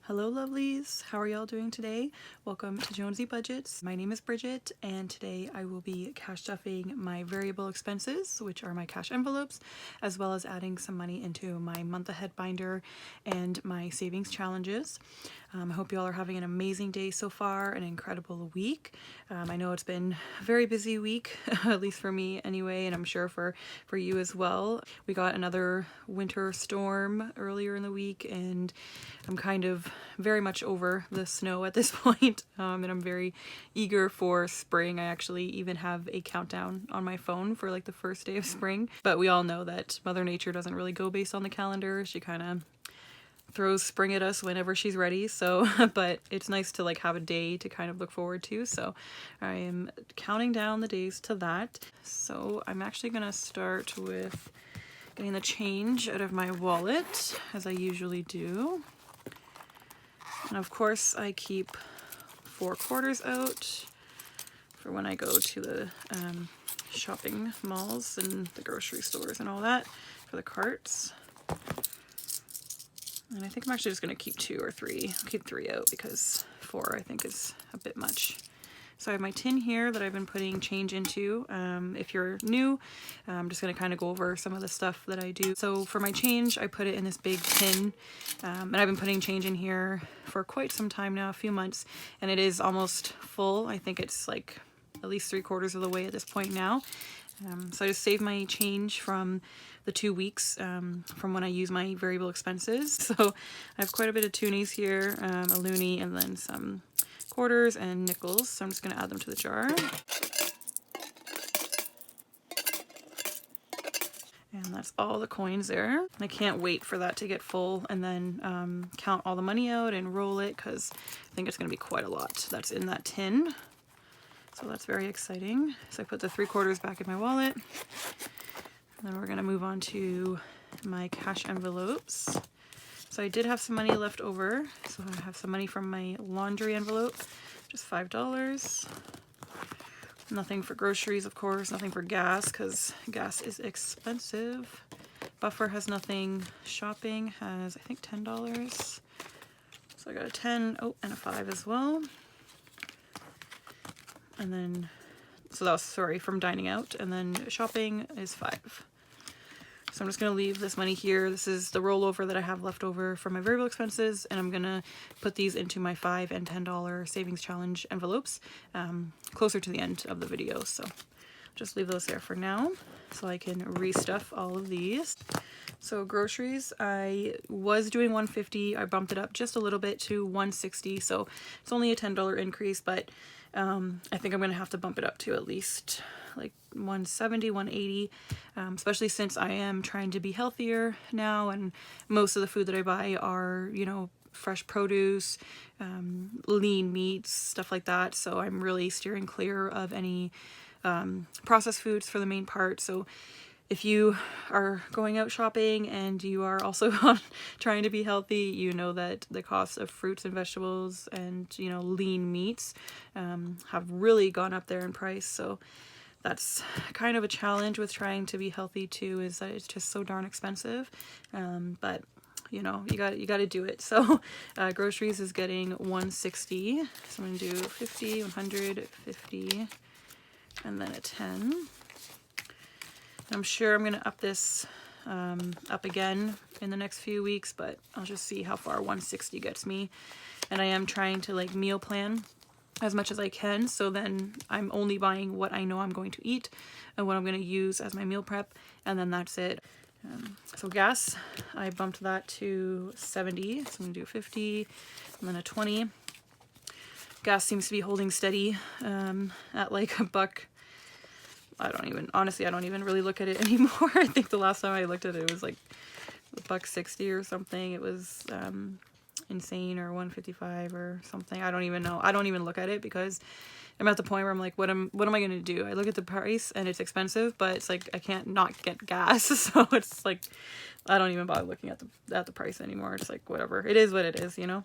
Hello lovelies, how are y'all doing today? Welcome to Jonsey Budgets. My name is Bridget and today I will be cash stuffing my variable expenses, which are my cash envelopes, as well as adding some money into my month ahead binder and my savings challenges. I hope you all are having an amazing day so far, an incredible week. I know it's been a very busy week, at least for me anyway, and I'm sure for you as well. We got another winter storm earlier in the week and I'm kind of very much over the snow at this point, and I'm very eager for spring. I actually even have a countdown on my phone for like the first day of spring, but we all know that Mother Nature doesn't really go based on the calendar. She kind of throws spring at us whenever she's ready, so but it's nice to like have a day to kind of look forward to, so I am counting down the days to that. So I'm actually gonna start with getting the change out of my wallet, as I usually do. And of course I keep 4 quarters out for when I go to the shopping malls and the grocery stores and all that for the carts. And I think I'm actually just going to keep 2 or 3. I'll keep 3 out because 4 I think is a bit much. So I have my tin here that I've been putting change into. If you're new, I'm just going to kind of go over some of the stuff that I do. So for my change, I put it in this big tin, and I've been putting change in here for quite some time now, a few months, and it is almost full. I think it's like at least 3/4 of the way at this point now. So I just save my change from the 2 weeks from when I use my variable expenses. So I have quite a bit of toonies here, a loonie, and then some quarters and nickels. So I'm just going to add them to the jar. And that's all the coins there. I can't wait for that to get full and then count all the money out and roll it, because I think it's going to be quite a lot that's in that tin. So that's very exciting. So I put the 3/4 back in my wallet. And then we're going to move on to my cash envelopes. So I did have some money left over. So I have some money from my laundry envelope, just $5. Nothing for groceries, of course, nothing for gas, because gas is expensive. Buffer has nothing. Shopping has, I think, $10. So I got a 10, oh, and a 5 as well. And then, so that was, sorry, from dining out, and then shopping is 5. So I'm just going to leave this money here. This is the rollover that I have left over from my variable expenses, and I'm going to put these into my $5 and $10 savings challenge envelopes closer to the end of the video. So just leave those there for now so I can restuff all of these. So groceries, I was doing $150. I bumped it up just a little bit to $160. So it's only a $10 increase, but I think I'm going to have to bump it up to at least like $170, $180, especially since I am trying to be healthier now, and most of the food that I buy are, you know, fresh produce, lean meats, stuff like that. So I'm really steering clear of any processed foods for the main part. So if you are going out shopping and you are also trying to be healthy, you know that the cost of fruits and vegetables and, you know, lean meats have really gone up there in price. So that's kind of a challenge with trying to be healthy too, is that it's just so darn expensive. But you know, you got to do it. So groceries is getting $160. So I'm gonna do 50, 100, 50, and then a 10. I'm sure I'm gonna up this up again in the next few weeks, but I'll just see how far 160 gets me. And I am trying to like meal plan as much as I can, so then I'm only buying what I know I'm going to eat and what I'm going to use as my meal prep, and then that's it. So gas, I bumped that to 70, so I'm going to do 50 and then a 20. Gas seems to be holding steady at like $1. Honestly, I don't even really look at it anymore. I think the last time I looked at it, it was like $1.60 or something. It was insane, or $1.55 or something. I don't even know. I don't even look at it because I'm at the point where I'm like, what am I gonna do? I look at the price and it's expensive, but it's like I can't not get gas. So it's like I don't even bother looking at the price anymore. It's like whatever. It is what it is, you know.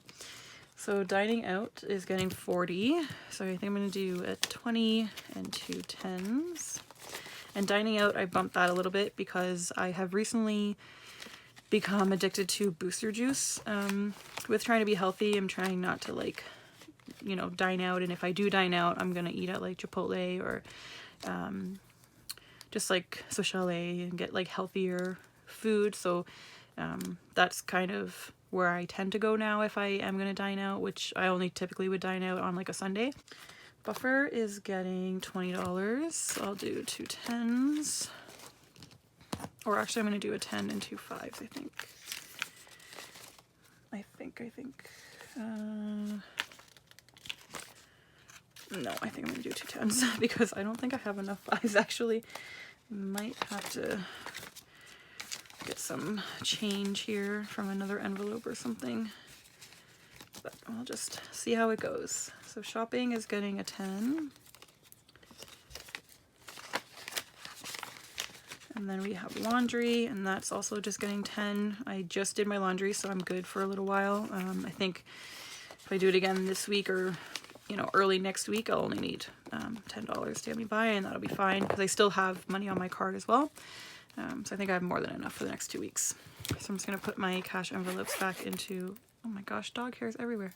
So dining out is getting 40. So I think I'm gonna do a 20 and 2 10s. And dining out, I bumped that a little bit because I have recently become addicted to Booster Juice. With trying to be healthy, I'm trying not to like, you know, dine out, and if I do dine out, I'm gonna eat at like Chipotle or just like Sociale and get like healthier food. So that's kind of where I tend to go now if I am gonna dine out, which I only typically would dine out on like a Sunday. Buffer is getting $20. I'll do 2 10s. Or actually I'm gonna do a 10 and 2 5s, I think. No, I think I'm gonna do 2 10s because I don't think I have enough 5s actually. Might have to get some change here from another envelope or something. But I'll just see how it goes. So shopping is getting a 10. And then we have laundry, and that's also just getting 10. I just did my laundry, so I'm good for a little while. I think if I do it again this week or, you know, early next week, I'll only need $10 to get me by, and that'll be fine because I still have money on my card as well. So I think I have more than enough for the next 2 weeks. So I'm just going to put my cash envelopes back into, oh my gosh, dog hairs everywhere.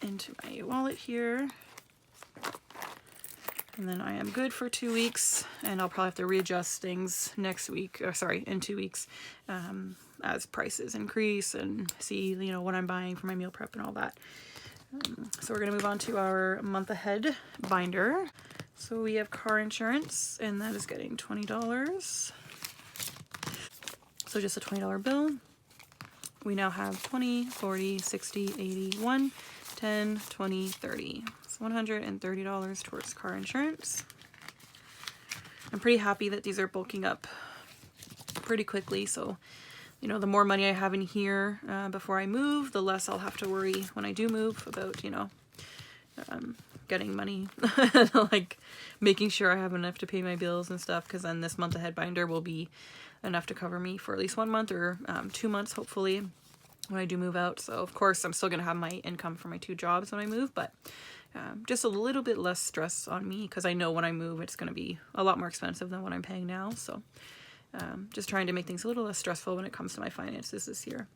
Into my wallet here. And then I am good for 2 weeks, and I'll probably have to readjust things next week, or sorry, in 2 weeks, as prices increase and see, you know, what I'm buying for my meal prep and all that. So we're gonna move on to our month ahead binder. So we have car insurance, and that is getting $20. So just a $20 bill. We now have 20, 40, 60, 80, 1, 10, 20, 30. $130 towards car insurance. I'm pretty happy that these are bulking up pretty quickly, so you know, the more money I have in here before I move, the less I'll have to worry when I do move about, you know, getting money, like making sure I have enough to pay my bills and stuff, because then this month ahead binder will be enough to cover me for at least 1 month or 2 months hopefully when I do move out. So of course I'm still gonna have my income for my 2 jobs when I move, but just a little bit less stress on me because I know when I move it's going to be a lot more expensive than what I'm paying now. So just trying to make things a little less stressful when it comes to my finances this year.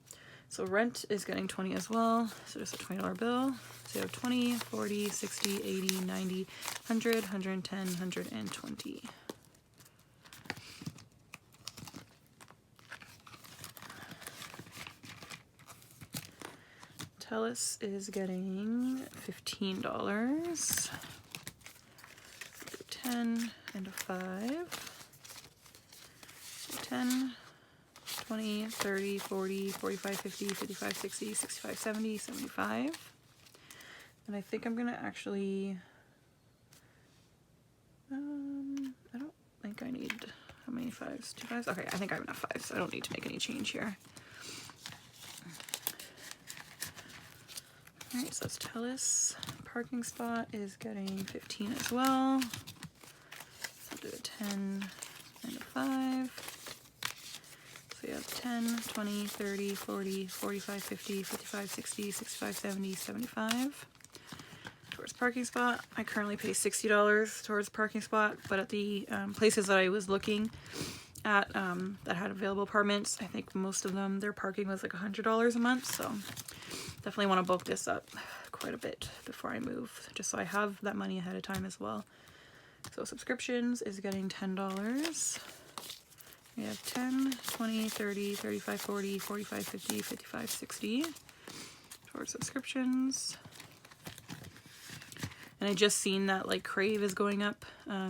So rent is getting 20 as well. So just a $20 bill. So you have 20, 40, 60, 80, 90, 100, 110, 120. Telus is getting $15. 10 and a 5. 10, 20, 30, 40, 45, 50, 55, 60, 65, 70, 75. And I think I'm gonna actually, I don't think I need, how many 5s? 2 5s? Okay, I think I have enough 5s. I don't need to make any change here. Alright, so that's Telus. Parking spot is getting 15 as well. So I'll do a 10 and a 5. So you have 10, 20, 30, 40, 45, 50, 55, 60, 65, 70, 75. Towards parking spot. I currently pay $60 towards parking spot, but at the places that I was looking at that had available apartments, I think most of them, their parking was like $100 a month, so definitely want to bulk this up quite a bit before I move, just so I have that money ahead of time as well. So subscriptions is getting $10. We have 10, 20, 30, 35, 40, 45, 50, 55, 60 towards subscriptions. And I just seen that like Crave is going up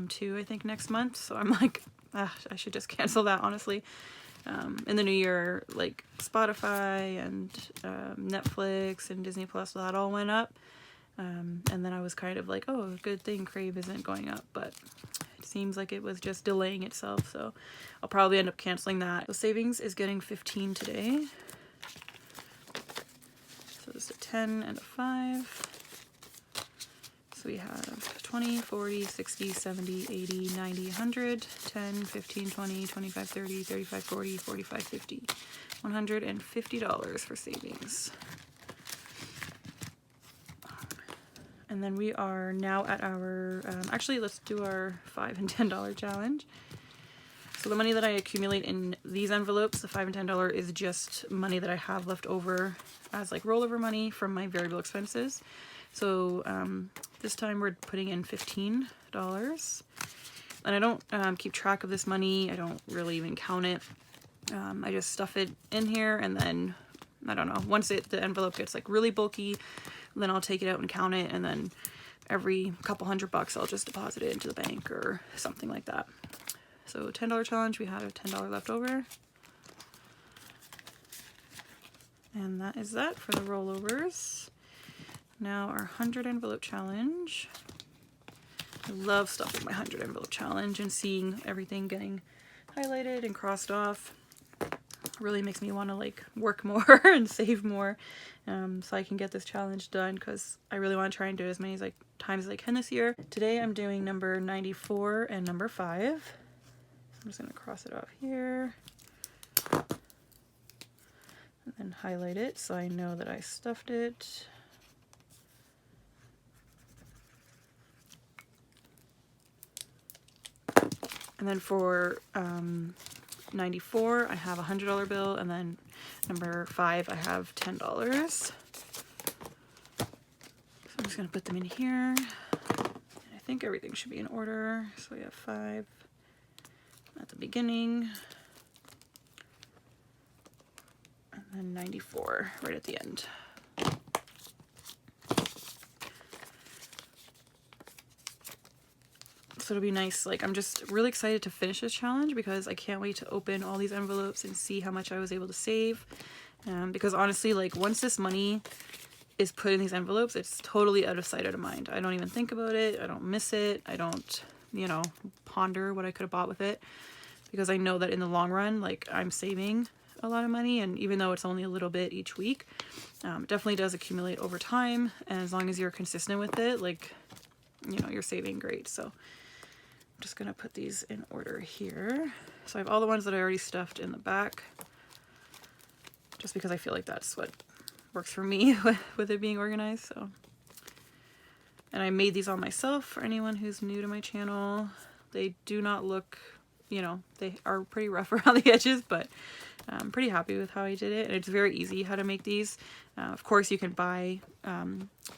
too, I think next month. So I'm like, I should just cancel that, honestly. In the new year, like Spotify and Netflix and Disney Plus, that all went up. And then I was kind of like, oh, good thing Crave isn't going up, but it seems like it was just delaying itself. So I'll probably end up canceling that. So savings is getting 15 today. So just a 10 and a 5. So we have 20, 40, 60, 70, 80, 90, 100, 10, 15, 20, 25, 30, 35, 40, 45, 50. $150 for savings. And then we are now at our, actually let's do our $5 and $10 challenge. So the money that I accumulate in these envelopes, the $5 and $10, is just money that I have left over as like rollover money from my variable expenses. So this time we're putting in $15. And I don't keep track of this money. I don't really even count it. I just stuff it in here, and then, I don't know, once the envelope gets like really bulky, then I'll take it out and count it, and then every couple $100 I'll just deposit it into the bank or something like that. So $10 challenge, we had a $10 left over. And that is that for the rollovers. Now our 100 envelope challenge. I love stuffing my 100 envelope challenge and seeing everything getting highlighted and crossed off. Really makes me want to like work more and save more, so I can get this challenge done, because I really want to try and do it as many times as I can this year. Today I'm doing number 94 and number 5. I'm just going to cross it off here and then highlight it so I know that I stuffed it. And then for 94, I have a $100 bill, and then number 5, I have $10. So I'm just going to put them in here. I think everything should be in order. So we have 5 at the beginning, and then 94 right at the end. So it'll be nice. Like, I'm just really excited to finish this challenge because I can't wait to open all these envelopes and see how much I was able to save. Because honestly, like, once this money is put in these envelopes, it's totally out of sight, out of mind. I don't even think about it. I don't miss it. I don't, you know, ponder what I could have bought with it, because I know that in the long run, like, I'm saving a lot of money. And even though it's only a little bit each week, it definitely does accumulate over time. And as long as you're consistent with it, like, you know, you're saving great. So I'm just going to put these in order here. So I have all the ones that I already stuffed in the back, just because I feel like that's what works for me with it being organized. So, and I made these all myself for anyone who's new to my channel. They do not look, you know, they are pretty rough around the edges, but I'm pretty happy with how I did it. And it's very easy how to make these. Of course, you can buy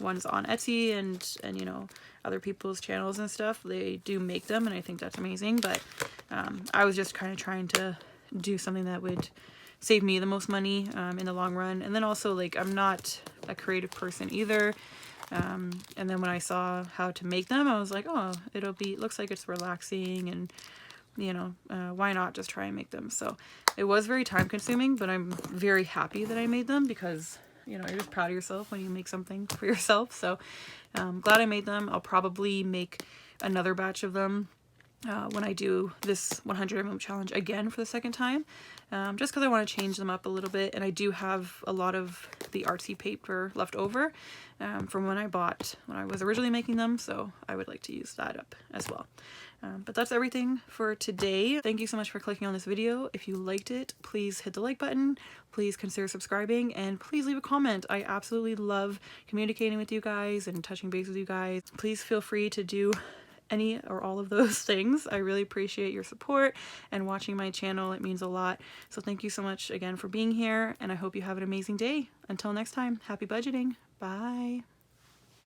ones on Etsy and you know, other people's channels and stuff. They do make them, and I think that's amazing. But I was just kind of trying to do something that would save me the most money in the long run. And then also, like, I'm not a creative person either. And then when I saw how to make them, I was like, oh, it looks like it's relaxing, and you know, why not just try and make them? So it was very time consuming, but I'm very happy that I made them, because, you know, you're just proud of yourself when you make something for yourself. So glad I made them. I'll probably make another batch of them when I do this 100 envelope challenge again for the second time, just because I want to change them up a little bit. And I do have a lot of the artsy paper left over from when I was originally making them, so I would like to use that up as well. But that's everything for today. Thank you so much for clicking on this video. If you liked it, please hit the like button, please consider subscribing, and please leave a comment. I absolutely love communicating with you guys and touching base with you guys. Please feel free to do any or all of those things. I really appreciate your support and watching my channel. It means a lot. So thank you so much again for being here, and I hope you have an amazing day. Until next time, happy budgeting. Bye.